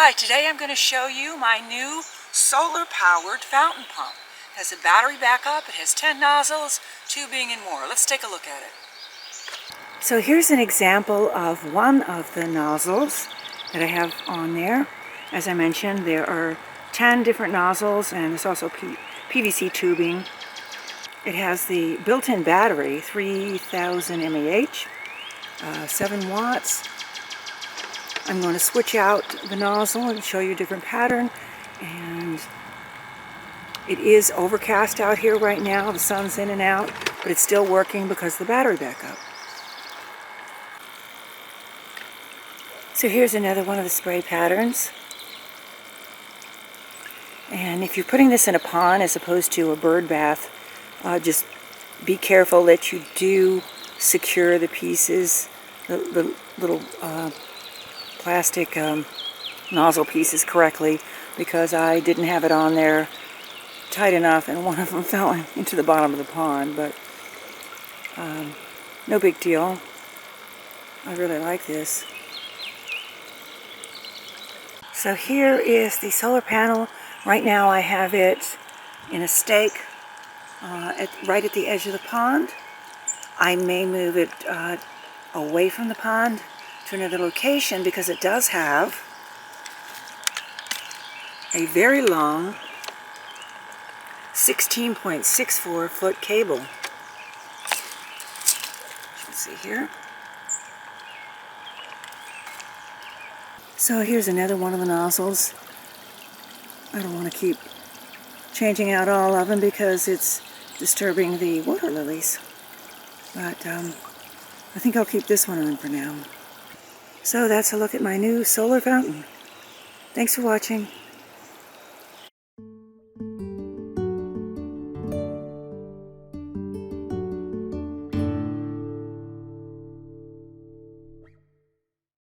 Hi, today I'm going to show you my new solar-powered fountain pump. It has a battery backup, it has 10 nozzles, tubing and more. Let's take a look at it. So here's an example of one of the nozzles that I have on there. As I mentioned, there are 10 different nozzles and there's also PVC tubing. It has the built-in battery, 3000 mAh, 7 watts. I'm going to switch out the nozzle and show you a different pattern. And it is overcast out here right now. The sun's in and out, but it's still working because of the battery backup. So here's another one of the spray patterns. And if you're putting this in a pond as opposed to a bird bath, just be careful that you do secure the pieces, the little plastic nozzle pieces correctly, because I didn't have it on there tight enough and one of them fell into the bottom of the pond, but no big deal. I really like this. So here is the solar panel. Right now I have it in a stake right at the edge of the pond. I may move it away from the pond to another location because it does have a very long 16.64 foot cable. You can see here. So here's another one of the nozzles. I don't want to keep changing out all of them because it's disturbing the water lilies. But I think I'll keep this one on for now. So that's a look at my new solar fountain. Thanks for watching.